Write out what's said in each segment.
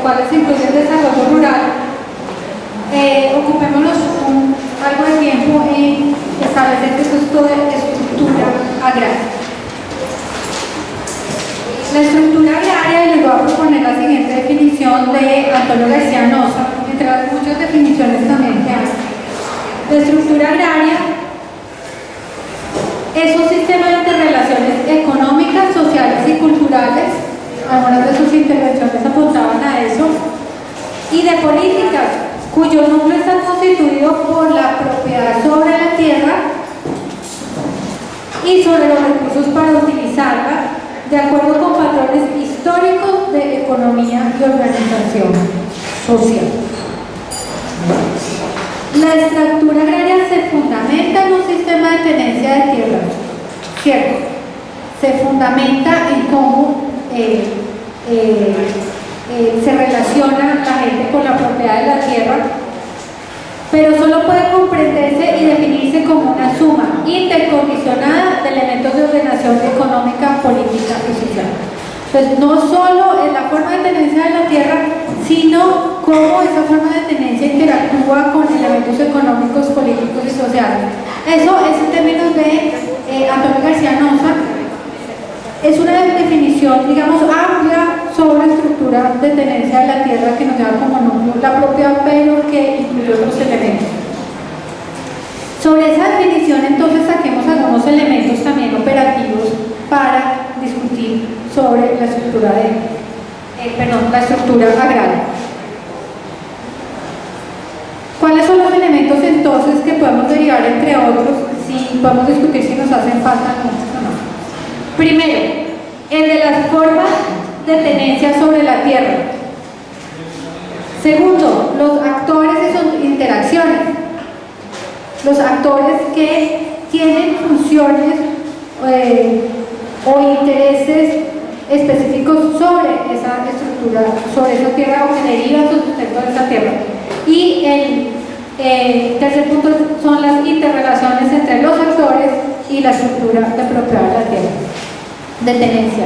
cuales incluye el desarrollo rural, ocupémonos algo de tiempo en establecer qué es esto de estructura agraria. La estructura agraria, y les voy a proponer la siguiente definición de Antonio García Noza, entre las muchas definiciones también que hay. La estructura agraria es un sistema de interrelaciones económicas, sociales y culturales, algunas de sus intervenciones apuntaban a eso, y de políticas, cuyo núcleo está constituido por la propiedad sobre la tierra y sobre los recursos para utilizarla, de acuerdo con patrones históricos de economía y organización social. La estructura agraria se fundamenta en un sistema de tenencia de tierra, ¿cierto? Se fundamenta en cómo se relaciona la gente con la propiedad de la tierra, pero solo puede comprenderse y definirse como una suma intercondicionada de elementos de ordenación económica, política y social. Entonces, no solo es la forma de tenencia de la tierra, sino cómo esa forma de tenencia interactúa con elementos económicos, políticos y sociales. Eso es en términos de Antonio García Noza. Es una definición, digamos, amplia sobre la estructura de tenencia de la tierra que nos da como núcleo la propia, pero que incluye otros elementos. Sobre esa definición, entonces, saquemos algunos elementos también operativos para discutir sobre la estructura la estructura agraria. ¿Cuáles son los elementos entonces que podemos derivar entre otros? Si podemos discutir si nos hacen falta algunos o no. Primero, el de las formas de tenencia sobre la tierra. Segundo, los actores y sus interacciones. Los actores que tienen funciones o intereses específicos sobre esa estructura, sobre esa tierra, o que derivan su sustento de esa tierra. Y el tercer punto son las interrelaciones entre los actores y la estructura de propiedad de la tierra, de tenencia.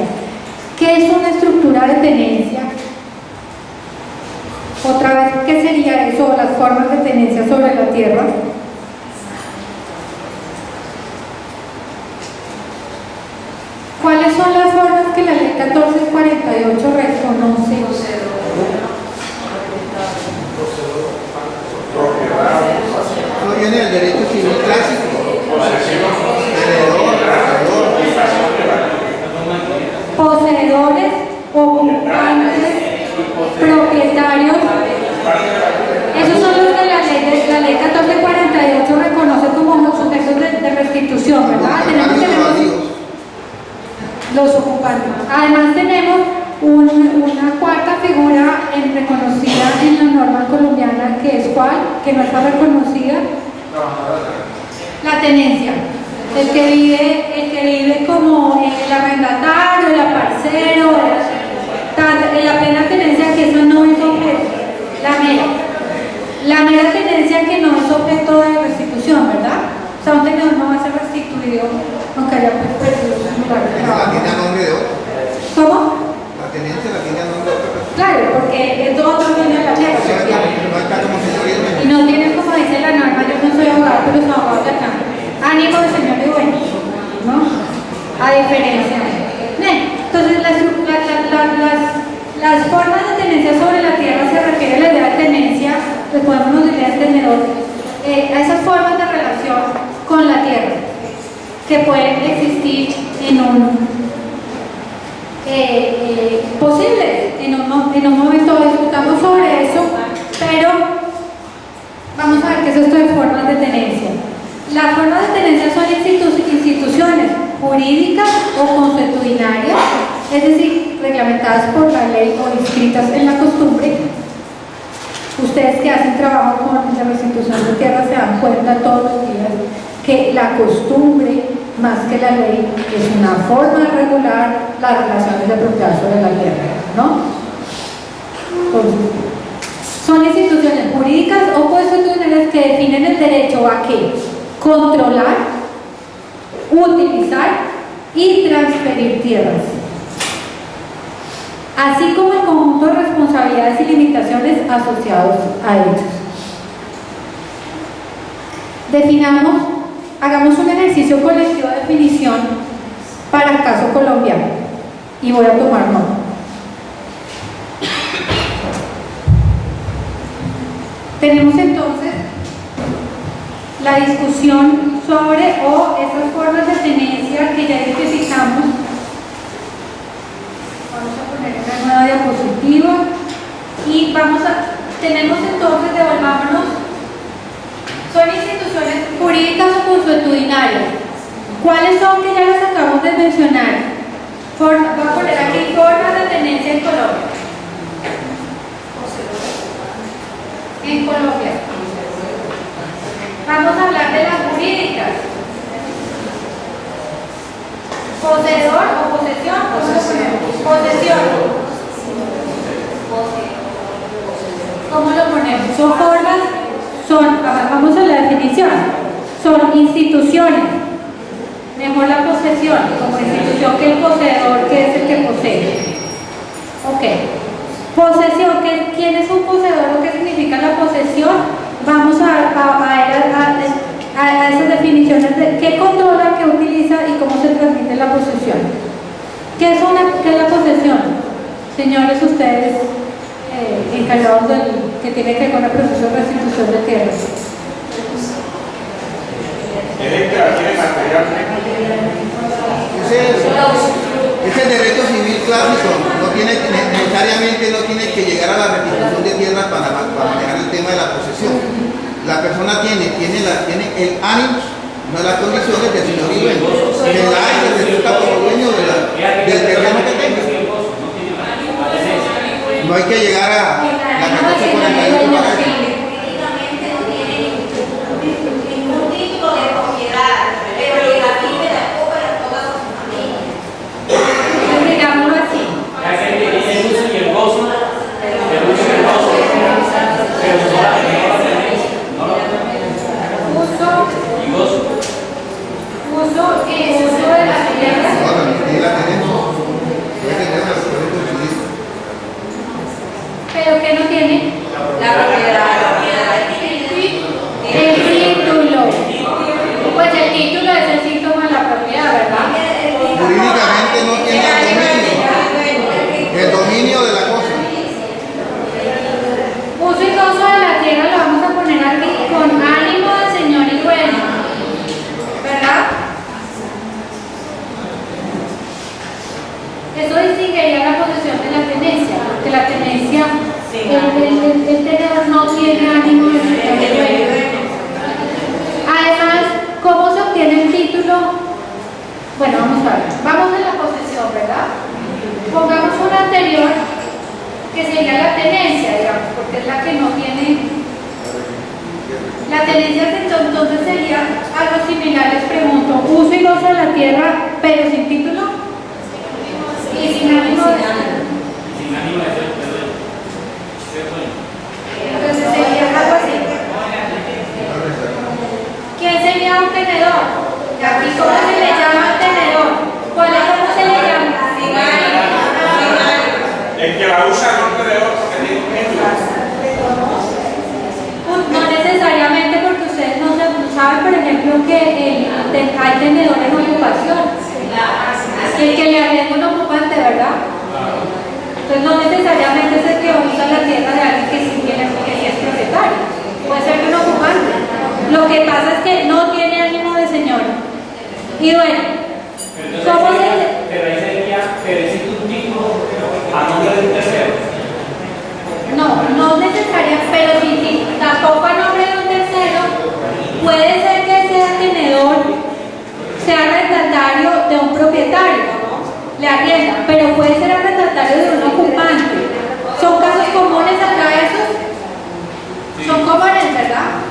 ¿Qué es una estructura de tenencia? Otra vez, ¿qué sería eso? Las formas de tenencia sobre la tierra. ¿Cuáles son las formas que la ley 1448 reconoce? No viene el derecho civil clásico. Poseedores, ocupantes, propietarios. Esos son los que la ley 1448 reconoce como los sujetos de restitución, ¿verdad? Tenemos los ocupantes. Además tenemos una cuarta figura reconocida en la norma colombiana, que es ¿cuál? Que no está reconocida. La tenencia. El que vive como el arrendatario, el aparcero, la plena tenencia, que eso no es objeto. La mera tenencia, que no es objeto de restitución, ¿verdad? O sea, un tenedor no va a ser restituido aunque haya perdido su lugar de trabajo. La tiene a nombre de otro. ¿Cómo? La tenencia la tiene a nombre de otra persona. Claro, porque es otro dueño de la tierra. Y no tiene, como dice la norma, yo no soy abogado, pero los abogados de acá, ánimo de señor y bueno, ¿no? A diferencia. Entonces, las formas de tenencia sobre la tierra se refiere a la idea de tenencia, pues podemos decir al tenedor, a esas formas de relación con la tierra que pueden existir en posibles. En un momento discutamos sobre eso, pero vamos a ver qué es esto de formas de tenencia. Las formas de tenencia son instituciones jurídicas o consuetudinarias, es decir, reglamentadas por la ley o inscritas en la costumbre. Ustedes que hacen trabajo con la restitución de tierra se dan cuenta todos los días que la costumbre, más que la ley, es una forma de regular las relaciones de propiedad sobre la tierra, ¿no? Entonces, son instituciones jurídicas o constitucionales que definen el derecho a ¿qué? Controlar, utilizar y transferir tierras. así como el conjunto de responsabilidades y limitaciones asociados a ellos. Definamos, hagamos un ejercicio colectivo de definición para el caso colombiano y voy a tomar nota. Tenemos entonces la discusión sobre estas formas de tenencia que ya identificamos. Vamos a poner una nueva diapositiva y tenemos entonces, devolvámonos, son instituciones jurídicas o consuetudinarias. ¿Cuáles son que ya las acabamos de mencionar? Voy a poner aquí formas de tenencia en Colombia. En Colombia. Vamos a hablar de las jurídicas. Poseedor o posesión. Posesión. ¿Cómo lo ponemos? Son formas, vamos a la definición. Son instituciones. Mejor la posesión, como institución que el poseedor, que es el que posee. Ok. Posesión, ¿quién es un poseedor o qué significa la posesión? Vamos a esas definiciones de qué controla, qué utiliza y cómo se transmite la posesión. ¿Qué es la posesión? Señores, ustedes encargados que tiene que ver con el proceso de restitución de tierras. Ese es el derecho civil clásico, necesariamente no tiene que llegar a la restitución de tierras para manejar el tema de la posesión. La persona tiene el ánimo, no las condiciones de señor y dueño. Se resulta como dueño del terreno que tenga. No hay que llegar a la 1448 para eso. ¿Pero qué no tiene? La propiedad. El título. Pues el título es el síntoma de la propiedad, ¿verdad? Jurídicamente no tiene el dominio de la cosa. Uso y gozo de la tierra lo vamos a poner aquí con ánimo de señor y dueño, ¿verdad? Eso distinguiría la posesión de la tenencia, porque la tenencia, el tenedor no tiene ánimo de señor y dueño. Además, ¿cómo se obtiene el título? Bueno, vamos a ver. Vamos a la posesión, ¿verdad? Pongamos una anterior que sería la tenencia, digamos, porque es la que no tiene. La tenencia entonces sería algo similar, les pregunto, uso y gozo de la tierra, pero sin título y sin ánimo de entonces sería algo así. ¿Quién sería un tenedor? Aquí, ¿cómo se le llama al tenedor? ¿Cómo se le llama? El que la usa no es tenedor porque tiene un título. No necesariamente, porque ustedes no saben, por ejemplo, que hay tenedores en ocupación. El que le arrienda un ocupante, ¿verdad? Entonces no necesariamente es el que usa la tierra de alguien que sí es propietario. Puede ser que un ocupante. Lo que pasa es que no tiene ánimo de señor. Y bueno, ¿cómo se dice? Pero ahí sería, pero existe un título a nombre de un tercero. No necesariamente, pero si tampoco a nombre de un tercero, puede ser que sea tenedor, sea arrendatario de un propietario, le arrienda, pero puede ser arrendatario de un ocupante. ¿Son casos comunes acá esos? Son comunes, ¿verdad?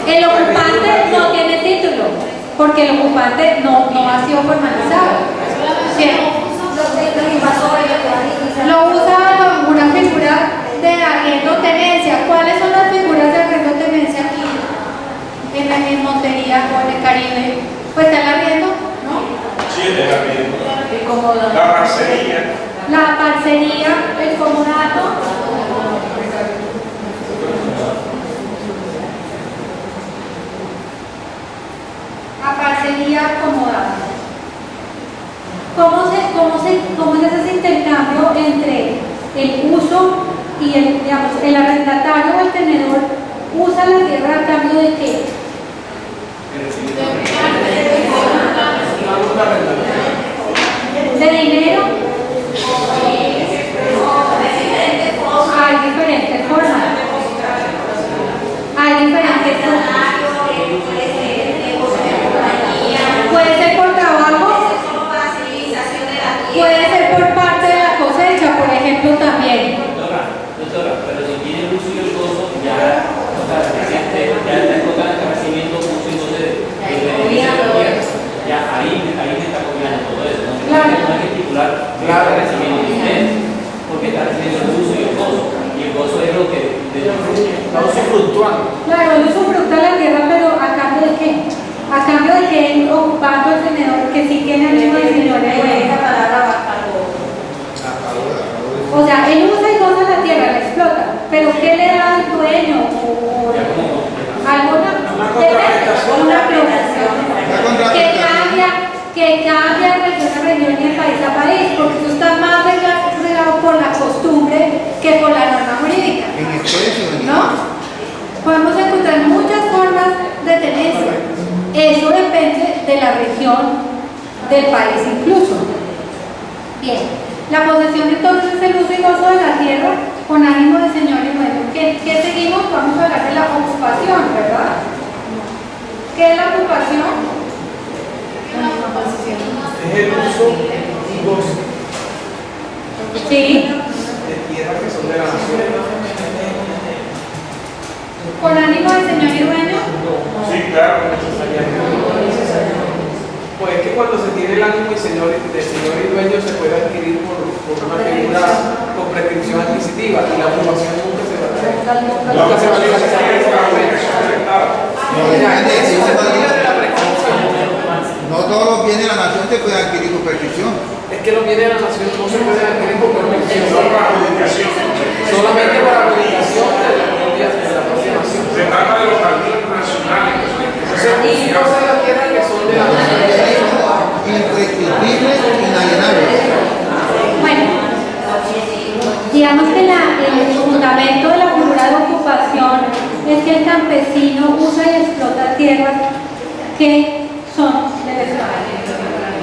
El ocupante no tiene título, porque el ocupante no ha sido formalizado. ¿Sí? Lo usa como una figura de arriendo tenencia. ¿Cuáles son las figuras de arriendo tenencia aquí? En Montería o en el Caribe. Pues está el arriendo, ¿no? Sí, el arriendo. Cómodo. La parcería. La parcería el comodato. Aparecería comodato. ¿Cómo es ese intercambio entre el uso y el arrendatario o el tenedor usa la tierra a cambio de qué? ¿De dinero? Hay diferentes formas. Hay diferentes formas. Puede ser por trabajo, puede ser por parte de la cosecha, por ejemplo, también. Doctora, pero si tiene el uso y el gozo, ya está en total establecimiento, uso y gozo ya ahí me está copiando todo eso. No hay que estipular el recibimiento de usted, porque está recibiendo el uso y el gozo. Y el gozo es lo que está usufructuando. Claro, él usufructa la tierra, pero ¿a cambio de qué? A cambio de que él ocupando el tenedor, que sí tiene el mismo señor, o sea, él usa y goza la tierra, la explota, pero ¿qué le da al dueño? Una producción que cambia de región a región y de país a país, porque eso está más regado por la costumbre que por la norma jurídica. En expreso, ¿No? Podemos encontrar muchas formas de tenencia. Eso depende de la región, del país incluso. Bien, la posesión entonces es el uso y gozo de la tierra con ánimo de señor y dueño. ¿Qué seguimos? Vamos a hablar de la ocupación, ¿verdad? ¿Qué es la ocupación? Es el uso y gozo Sí. de tierras que son de la nación. ¿Con ánimo de señor y dueño? Sí, claro. Pues es que cuando se tiene el ánimo de señor y dueño se puede adquirir por una figura con prescripción adquisitiva y la ocupación nunca se va a hacer. Nunca se va a legalizar. no todos los bienes de la nación se pueden adquirir por prescripción. Es que los bienes de la nación no se pueden adquirir por prescripción. Solo para adjudicación. Solamente para la adjudicación de la propia nación. Se trata de los caminos nacionales. Entonces, cosas de la tierra que son de la nación. Imprescriptibles, inalienables. Bueno, digamos que el fundamento de la figura de ocupación es que el campesino usa y explota tierras que son del Estado,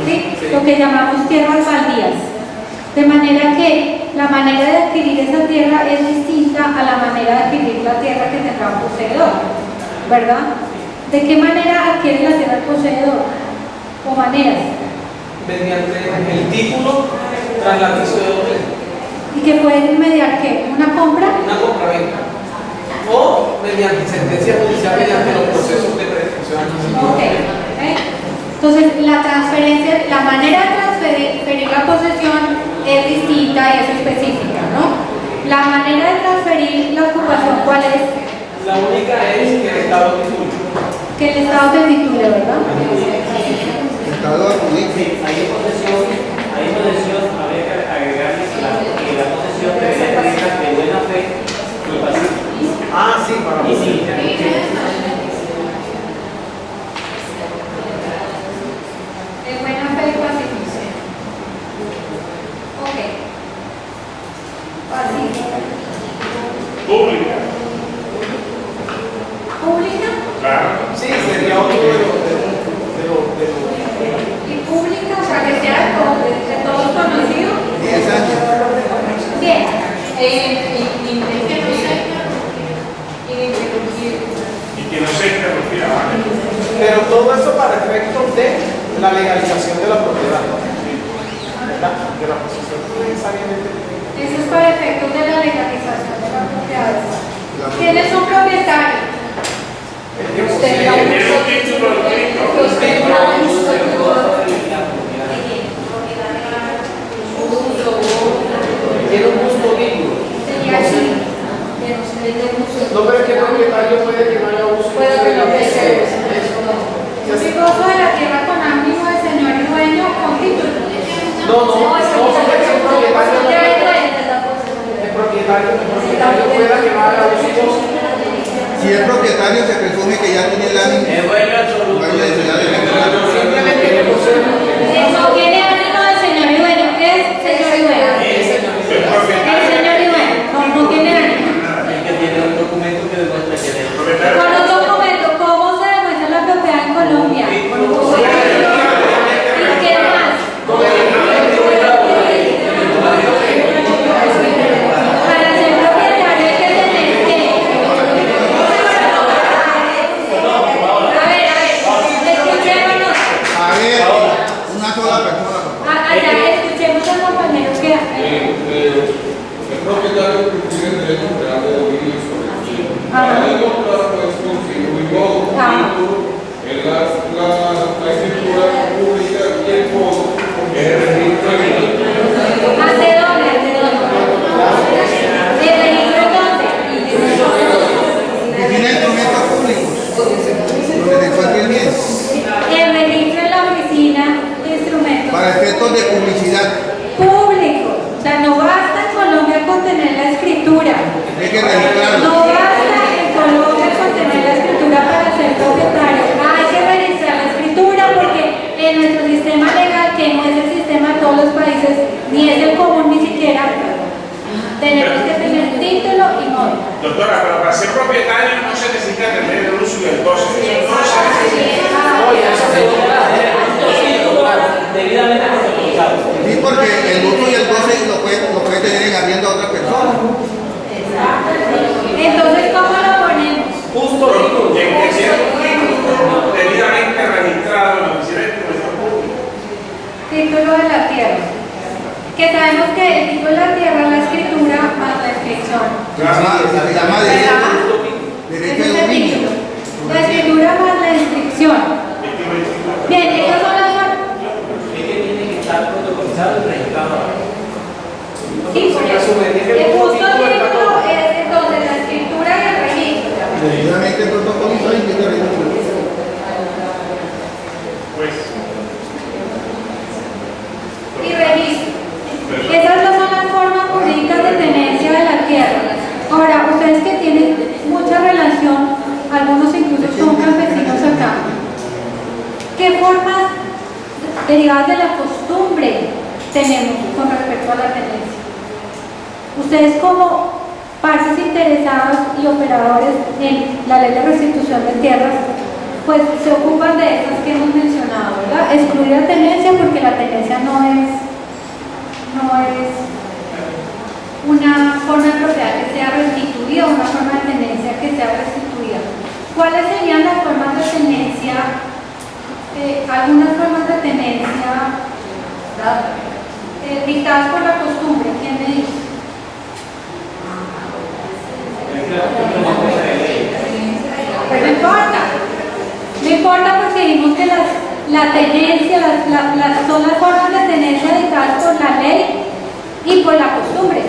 ¿sí? Lo que llamamos tierras baldías. De manera que la manera de adquirir esa tierra es distinta a la manera de adquirir la tierra que tendrá un poseedor, ¿verdad? ¿De qué manera adquiere la tierra el poseedor? ¿O maneras? Mediante el título traslaticio de dominio. ¿Y que pueden mediar qué? ¿Una compra? Una compraventa. O mediante sentencia judicial mediante los procesos de prescripción adquisitiva. Ok. Entonces, la transferencia, la manera de transferir la posesión es distinta y es específica, ¿no? La manera de transferir la ocupación, ¿cuál es? La única es que el Estado titule. Que el Estado te titule, ¿verdad? Estado adjudica. Sí, hay posesión, habría que agregarle que la posesión debería tener de buena fe y pacífica. Ah, sí, para Y sí, De buena fe y pacífica. Ok. Pacífica. Pública. ¿Pública? Claro. sí, sería otro de los Y pública, o sea, que sea de todos conocidos. 10 años. Bien. Y que no se interrumpiera. ¿Vale? pero todo eso para efectos de la legalización de la propiedad. ¿Verdad? De la posesión. No necesariamente. Eso es para efectos de la legalización de la propiedad. ¿Quiénes son propietarios? Tiene un título escrito. Tiene un gusto vínculo. Sería así. No, pero es que el propietario puede que no haya uso. Puede que no sea Yo soy gozo de la tierra con ánimo de señor y dueño con título. No, porque es un propietario. propietario pueda que no haga uso y gozo. Si es propietario, se presume que ya tiene el ánimo. Es dueño absoluto. Simplemente que posee. No tiene ánimo de señor y dueño. ¿Qué es señor y dueño? El señor y dueño. No tiene ánimo. El que tiene un documento que demuestra que es Con un documento, ¿cómo se demuestra la propiedad en Colombia? Con un documento. ¿Y qué más? Para ser propietario hay que tener que. A ver, escuchémonos. A ver, una sola persona. Allá, escuchemos al compañero que. El propietario tiene derecho real de dominio sobre el bien. Ajá. Para demostrar pues consigo y modo título en la escritura pública y el modo en el registro de vida. ¿Hace dónde? ¿Hace dónde? ¿El registro dónde? Define instrumentos públicos. Donde se encuentre el bien. El registro en la oficina de instrumentos Para efectos de publicidad. públicos. O sea, no basta en Colombia con tener la escritura. Hay que registrarlo. No basta en Colombia con tener la escritura para ser propietario. Hay que registrar la escritura porque en nuestro sistema legal, que no es el sistema de todos los países, ni es el común ni siquiera, tenemos que tener título y móvil. Doctora, pero para ser propietario no se necesita tener el uso y el goce. Eso no se necesita. debidamente protocolizados. Sí, porque el uso y el goce lo puede tener en arriendo a otra persona. Entonces, ¿cómo lo ponemos? Justo título. Que sea debidamente registrado en la oficina de instrumentos públicos. Título de la tierra. Que sabemos que el título de la tierra es la escritura más la inscripción. Se llama derecho de dominio. La escritura más la inscripción. Bien, esas son las formas. Es que tiene que estar protocolizado y registrado. Sí, por eso. El justo título es entonces la escritura y el registro. Debidamente protocolizado y tiene registro. Pues, Y registro. Esas no son las formas jurídicas de tenencia de la tierra. Ahora, ustedes que tienen mucha relación, algunos incluso son campesinos acá, ¿qué formas derivadas de la costumbre tenemos con respecto a la tenencia? Ustedes como partes interesados y operadores en la ley de restitución de tierras, pues se ocupan de esas que hemos mencionado, ¿verdad? Excluir la tenencia porque la tenencia no es una forma de propiedad que sea restituida, una forma de tenencia que sea restituida. ¿Cuáles serían las formas de tenencia? Algunas formas de tenencia dictadas por la costumbre. ¿Quién me dice? Pero no importa. No importa porque dijimos que la tenencia, son las formas de tenencia dictadas por la ley y por la costumbre.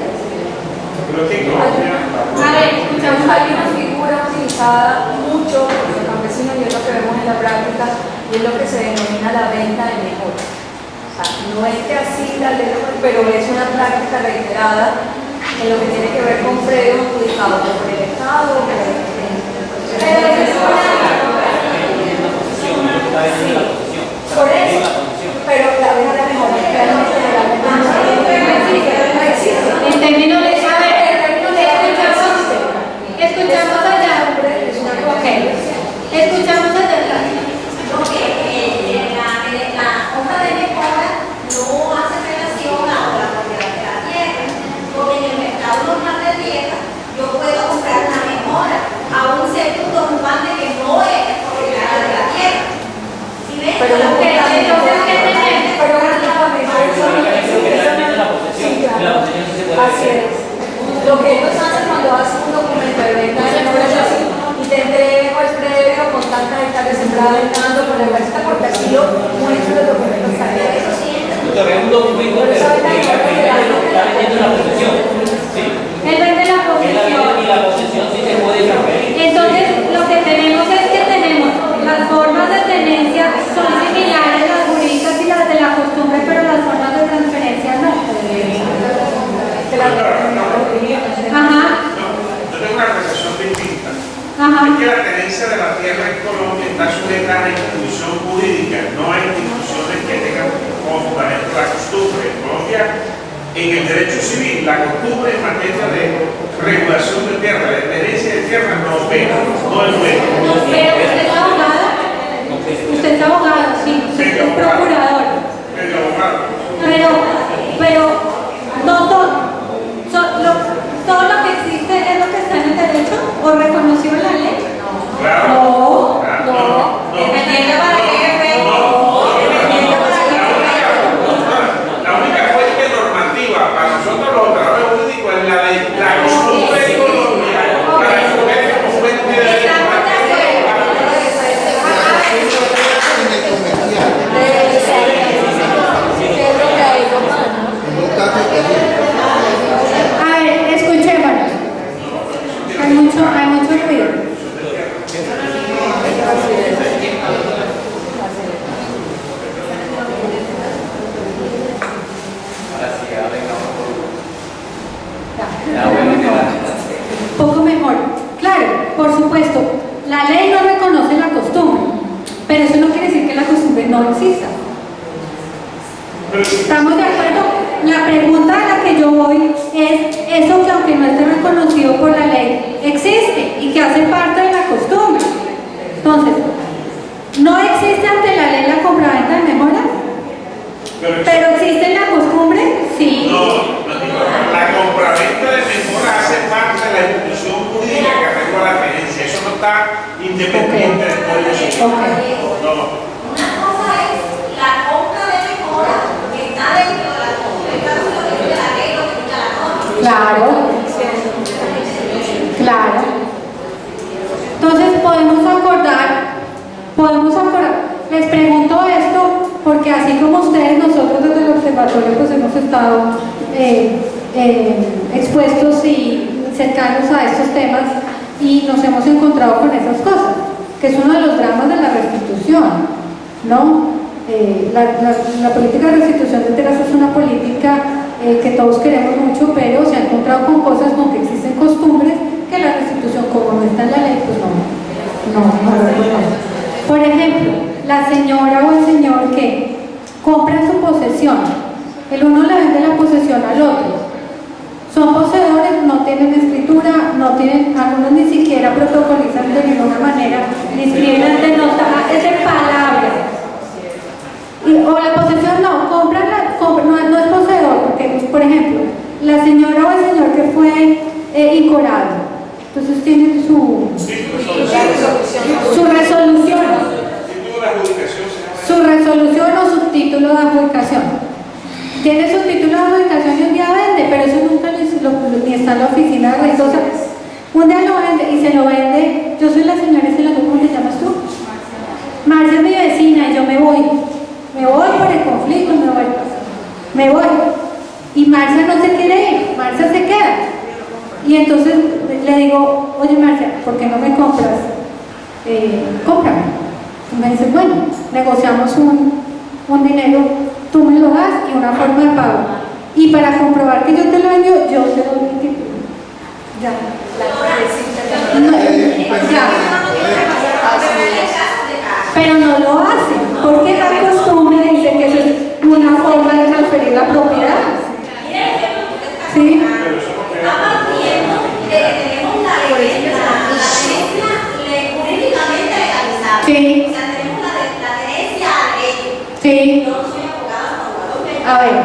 creo que no. A ver, escuchamos a Hay alguien. una figura utilizada mucho por los campesinos y es lo que vemos en la práctica y es lo que se denomina la venta de mejora. O sea, no es que así la ley, pero es una práctica reiterada en lo que tiene que ver con predios adjudicados por el Estado o por el por eso, pero la venta de mejora realmente legalmente no existe. En términos de saber, escuchamos allá. Ok, escuchamos allá. La hoja de mejora no hace relación a la propiedad de la tierra, porque en el mercado normal de tierra yo puedo comprar una mejora a un segundo ocupante que no es propiedad de la tierra. ¿Sí ven? Pero la Ok, entonces, ¿qué tenemos? pero así es. Lo que ellos hacen cuando hacen un documento de venta de mejora es así, y te entrego el previo con tantas hectáreas sembradas y tanto por la empresa, porque así lo muestran los documentos también. Eso sí. Doctor, es un documento que está vendiendo la posesión. Sí. Él vende la Él la posesión. vende y la posesión sí se puede transferir. Entonces, lo que tenemos es que tenemos las formas de tenencia son similares, las jurídicas y las de la costumbre, pero las formas de transferencia no. Que la Ajá. Es que la tenencia de la tierra en Colombia está sujeta a la institución jurídica, no hay instituciones que tengan como fundamento la costumbre. En Colombia, en el derecho civil, la costumbre en materia de regulación de tierra, de tenencia de tierra, no opera, no es bueno. Pero usted es abogado. Usted es abogado, sí. Usted es procurador. El abogado. Pero no todo lo que existe es lo que está en el derecho o reconocido en la ley. Claro. No. Dependiendo para qué efecto. La única fuente normativa para nosotros los operadores jurídicos es la ley, la costumbre de Colombia, para escoger como fuente de derecho. En el comercial, ¿Qué es lo que hay, Romana? en un caso específico. A ver, escuchémonos. Hay mucho ruido. Poco mejor. Claro, por supuesto, la ley no reconoce la costumbre, pero eso no quiere decir que la costumbre no exista. ¿Estamos de acuerdo? La pregunta a la que yo voy es eso que aunque no esté reconocido por la ley, existe y que hace parte de la costumbre. Entonces, ¿no existe ante la ley la compraventa de mejoras? ¿Pero existe en la costumbre? Sí. No, la compraventa de mejora hace parte de la institución jurídica que regula la tenencia. Eso no está independiente del Código Civil. No. Una cosa es la compra de mejora que está dentro de la compra, lo que dice la ley, lo que dice la norma. Claro. Entonces podemos acordar, les pregunto esto porque así como ustedes, nosotros desde el observatorio pues hemos estado expuestos y cercanos a estos temas y nos hemos encontrado con esas cosas, que es uno de los dramas de la restitución, ¿no? La política de restitución de tierras es una política que todos queremos mucho, pero se ha encontrado con cosas con que existen costumbres que la restitución, como no está en la ley, pues no lo reconoce. Por ejemplo, la señora o el señor que compra su posesión, el uno le vende la posesión al otro. Son poseedores, no tienen escritura, no tienen, algunos ni siquiera protocolizan de ninguna manera, ni escriben ante nota, es de palabras. O la posesión no, no es poseedor, porque, por ejemplo, la señora o el señor que fue incorado, entonces tiene su resolución. Su resolución o su título de adjudicación. Tiene su título de adjudicación y un día vende, pero eso nunca ni está en la oficina de registro. O sea, un día lo vende y se lo vende. Yo soy la señora, ¿cómo te llamas tú? Marcia es mi vecina y yo me voy por el conflicto, me voy. Y Marcia no se quiere ir, Marcia se queda. Y entonces le digo, oye Marcia, ¿por qué no me compras? Cómprame. Y me dice, bueno, negociamos un dinero, tú me lo das y una forma de pago. Y para comprobar que yo te lo envío, yo te doy mi título. Ya. Ya. Pero no lo hacen, porque la costumbre dice que eso es una forma de transferir la propiedad. ¿Sí? Está partiendo de que tenemos la tenencia jurídicamente legalizada. Sí. O sea, tenemos la tenencia a derecho. Sí. Yo no soy abogada, A ver.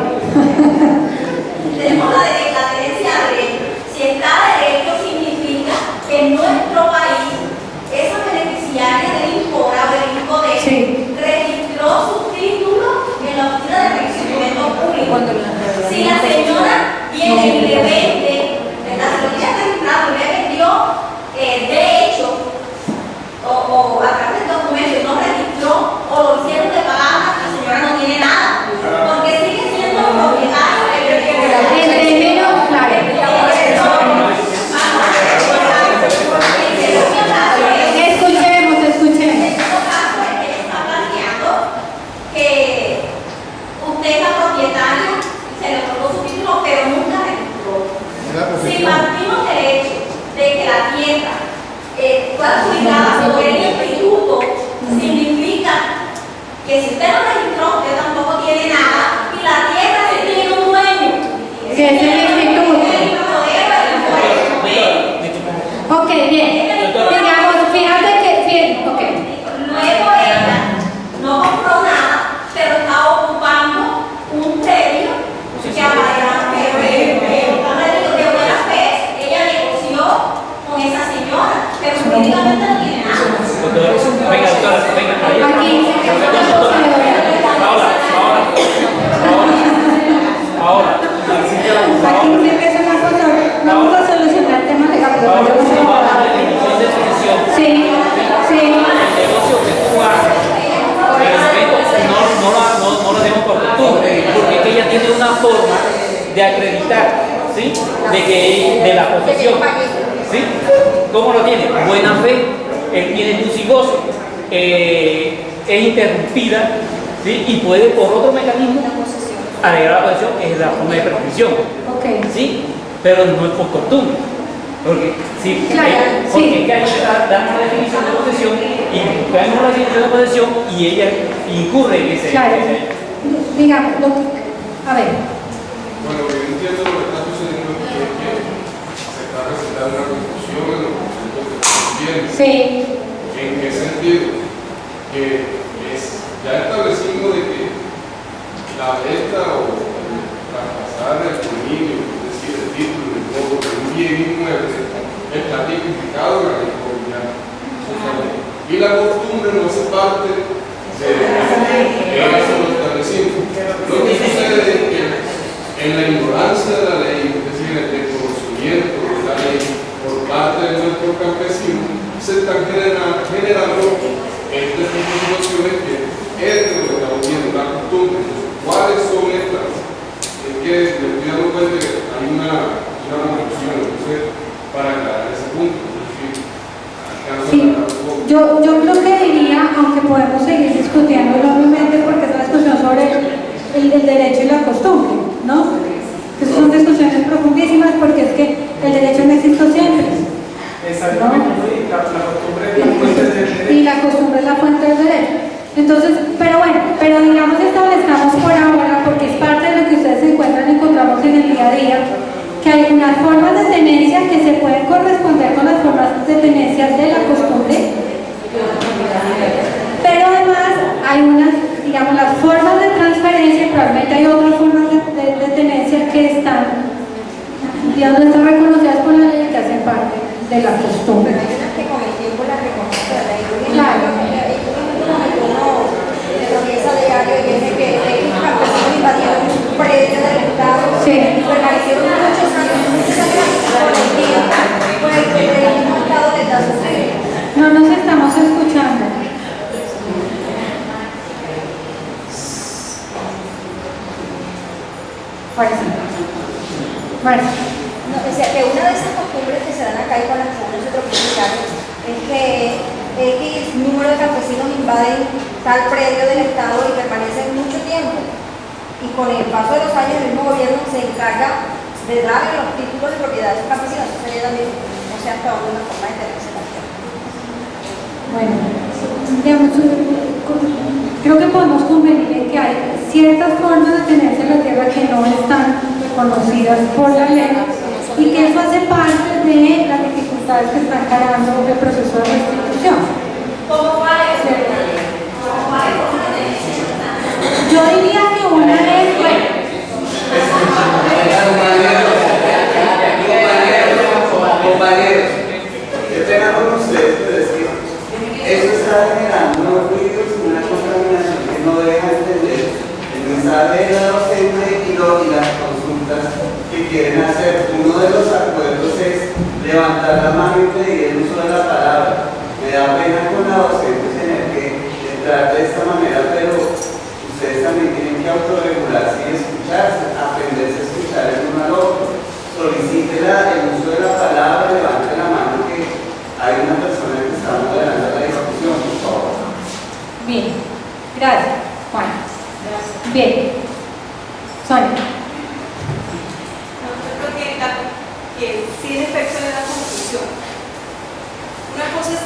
tenemos la tenencia a derecho. Si está a derecho significa que en nuestro país esa beneficiaria del INCORA o del INCODE registró su título en la oficina de reconocimiento público. Si la señora viene y le vende, la señora registrada le vendió de hecho o a través del documento no registró o lo hicieron de palabra, la señora no tiene nada, porque sigue siendo propietario del Entendieron, claro. Escuchemos. En todo caso, él está planteando que usted es la propietaria, se le otorgó su título, pero nunca registró. Si partimos del hecho de que la tierra fue adjudicada por el instituto, significa que si usted no registró, usted tampoco tiene nada y la tierra sí tiene un dueño. Que es el instituto. Ok, bien. Digamos, fíjate que, bien, ok. Luego ella no compró nada, pero está ocupando un predio que a de buena fe ella negoció con esa señora, pero jurídicamente no tiene nada. Venga, doctora, venga, Aquí, ahora. aquí sí que es una cosa, vamos a solucionar el tema legal. Sí, sí. El negocio que tú haces, no lo hacemos por costumbre, porque es que ella tiene una forma de acreditar, ¿sí? De la posesión, ¿sí? ¿Cómo lo tiene? Buena fe, él tiene luz y gozo, es interrumpida, ¿sí? Y puede por otro mecanismo agregar la posesión, es la forma de prescripción, ¿sí? Pero no es por costumbre. Porque si Claro, porque es que ahí dan una definición de posesión y buscamos una definición de posesión y ella incurre en ese. Claro. Digamos, a ver. Bueno, yo entiendo lo que está sucediendo aquí es que se está presentando una confusión en los conceptos que estamos viendo. Sí. ¿En qué sentido? Que ya establecimos de que la venta o traspasar el dominio, es decir, el título, el cobro de un bien inmueble, está tipificado en la ley colombiana. Y la costumbre no hace parte de eso lo establecimos. Lo que sucede es que en la ignorancia de la ley, es decir, en el desconocimiento de la ley por parte de nuestros campesinos, se están generando este tipo de situaciones que es lo que estamos viendo, la costumbre. ¿Cuáles son estas? Es que me estoy dando cuenta que hay una confusión, entonces, para aclarar ese punto. Sí, yo lo que diría, aunque podemos seguir discutiendo obviamente porque es una discusión sobre el derecho y la costumbre, ¿no? Esas son discusiones profundísimas porque es que el derecho no existe siempre. Exactamente, ¿no? La costumbre es la fuente del derecho. Y la costumbre es la fuente del derecho. Entonces, pero bueno, pero digamos establezcamos por ahora, porque es parte de lo que ustedes encontramos en el día a día, que hay unas formas de tenencia que se pueden corresponder con las formas de tenencia de la costumbre, pero además hay unas, digamos, las formas de transferencia, probablemente hay otras formas de tenencia que están, digamos, no están reconocidas por la ley, que hacen parte de la costumbre. Pero hay unas que con el tiempo las reconoce la ley. Claro. Esa diario y dice que X campesinos invadieron un predio del Estado y permanecieron muchos años por el tiempo, pues el mismo Estado les da su fe. No nos estamos escuchando. Bueno. No, o sea, que una de esas costumbres que se dan acá y con las que uno se tropican es que X número de campesinos invaden tal predio del Estado y permanecen mucho tiempo. Y con el paso de los años, el mismo gobierno se encarga de darle los títulos de propiedad a esos campesinos. Eso sería también, no sé hasta dónde una forma de tenerse la tierra. Bueno, digamos, creo que podemos convenir en que hay ciertas formas de tenerse la tierra que no están reconocidas por la ley y que eso hace parte de las dificultades que está encarando el proceso de restitución. ¿Cómo cuál es? Yo diría que una es, bueno, compañeros, qué pena con ustedes, pero es que eso está generando unos ruidos y una contaminación que no deja entender el mensaje de la docente y las consultas que quieren hacer. Uno de los acuerdos es levantar la mano y pedir el uso de la palabra. Me da pena con la docente tener que entrar de esta manera, pero ustedes también tienen que autorregularse y escucharse, aprenderse a escuchar el uno al otro. Solicite el uso de la palabra, levante la mano que hay una persona que está moderando la discusión, por favor. bien, gracias, Juan. Bien, Sonia. Yo creo que sí es efecto de la confusión. Una cosa es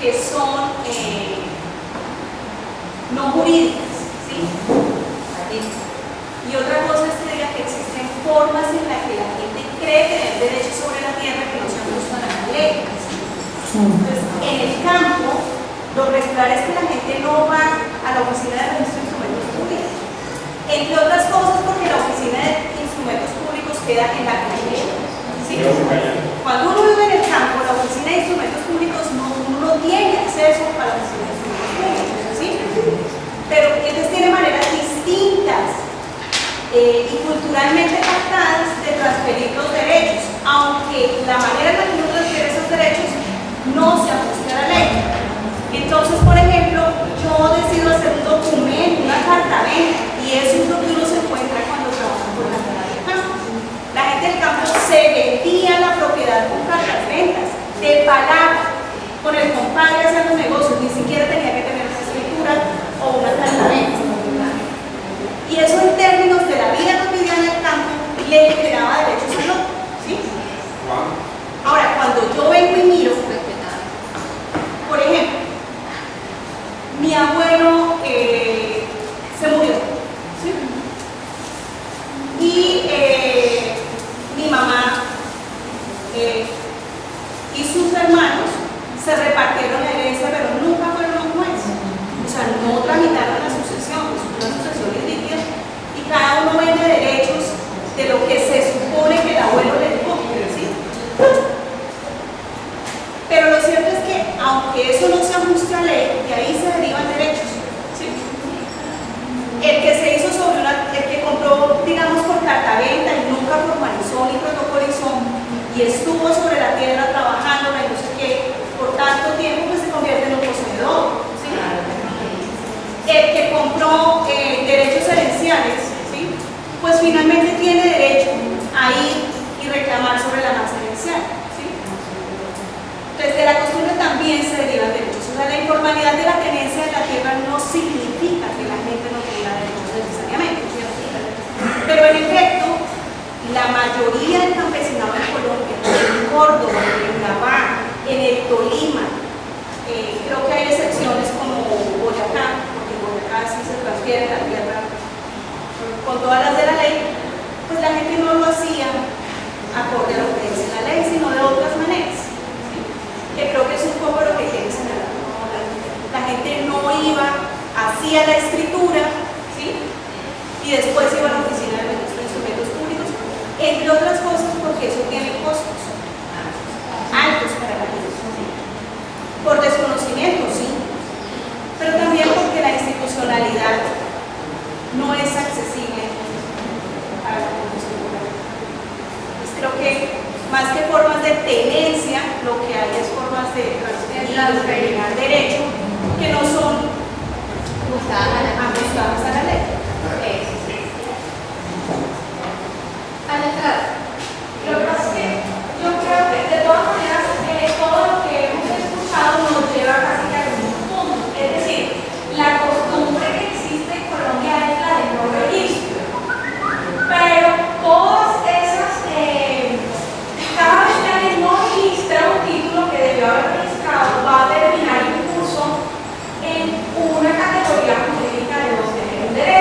que son no jurídicas, ¿sí? Y otra cosa es que diga que existen formas en las que la gente cree tener derechos sobre la tierra que no se ajustan a la ley. Entonces, en el campo, lo regular es que la gente no va a la oficina de registro de instrumentos públicos. Entre otras cosas, porque la oficina de instrumentos públicos queda en la calle. ¿Sí? Cuando uno vive en el campo, la oficina de instrumentos públicos uno no tiene acceso a la oficina de instrumentos públicos. ¿Sí? Pero entonces tiene maneras distintas y culturalmente pactadas de transferir los derechos, aunque la manera en la que uno transfiere esos derechos no se ajuste a la ley. Entonces, por ejemplo, yo decido hacer un documento, una carta-venta, y eso es lo que uno se encuentra cuando trabaja con la carta del campo. La gente del campo se vendía la propiedad con cartas-ventas, de palabra, con el compadre haciendo negocios, ni siquiera tenía que tener una escritura o una carta-venta. Y eso en términos de la vida cotidiana del campo le generaba derechos al otro, ¿sí? Ahora, cuando yo vengo y miro, por ejemplo, mi abuelo se murió, ¿sí? Y mi mamá y sus hermanos se repartieron la herencia, pero nunca fueron un juez. O sea, no tramitaron la sucesión, es una sucesión ilíquida, y cada uno vende derechos de lo que se supone que el abuelo le dejó, ¿sí? Pero lo cierto es que, aunque eso no se ajuste a ley, de ahí se derivan derechos, ¿sí? El que se hizo sobre el que compró, digamos, por carta-venta y nunca formalizó ni protocolizó, y estuvo sobre la tierra trabajando, y no sé qué, por tanto tiempo, pues se convierte en un poseedor, ¿sí? El que compró derechos herenciales, ¿sí? Pues finalmente tiene derecho a ir y reclamar sobre la masa herencial, ¿sí? Entonces, de la costumbre también se derivan derechos. O sea, la informalidad de la tenencia de la tierra no significa que la gente no tenga derechos necesariamente, ¿cierto? Pero en efecto, la mayoría del campesinado en Colombia, en Córdoba, en Urabá, en el Tolima, creo que hay excepciones como Boyacá, porque en Boyacá sí se transfiere la tierra con todas las de la ley, pues la gente no lo hacía acorde a lo que dice la ley, sino de otras maneras, ¿sí? Que creo que es un poco lo que quiere señalar. La gente no iba, hacía la escritura, ¿sí? Y después iba a la oficina de registro de instrumentos públicos, entre otras cosas porque eso tiene costos altos para la gente, por desconocimiento, sí, pero también porque la institucionalidad no es accesible a la población. Pues creo que más que formas de tenencia, lo que hay es formas de transferir derecho que no son ajustadas a la ley. Al entrar, lo que pasa es que yo creo que de todas maneras todo lo que hemos escuchado nos lleva casi que al mismo punto. Es decir, la costumbre que existe en Colombia es la de no registro. Pero todas esas, cada vez que alguien no registra un título que debió haber registrado, va a terminar incluso en una categoría jurídica de los derechos.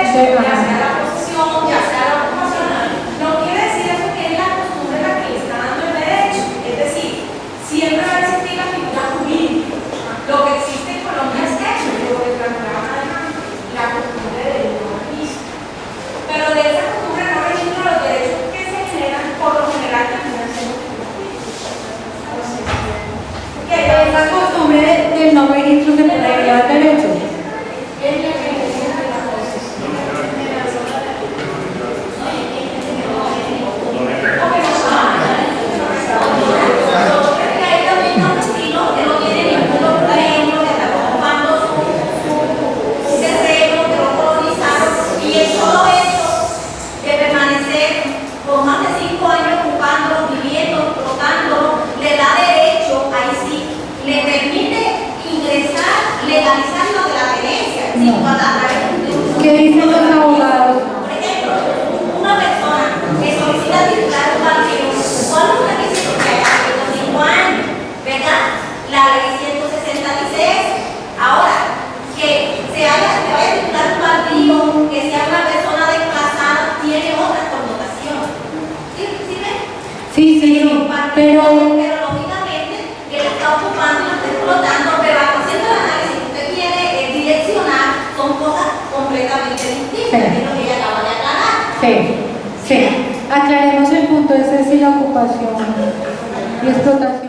Pero lógicamente que la está ocupando y la está explotando, pero haciendo el análisis que usted quiere direccionar, son cosas completamente distintas, que es lo que ella acaba de aclarar. sí, sí. Aclaremos el punto ese, si la ocupación y explotación.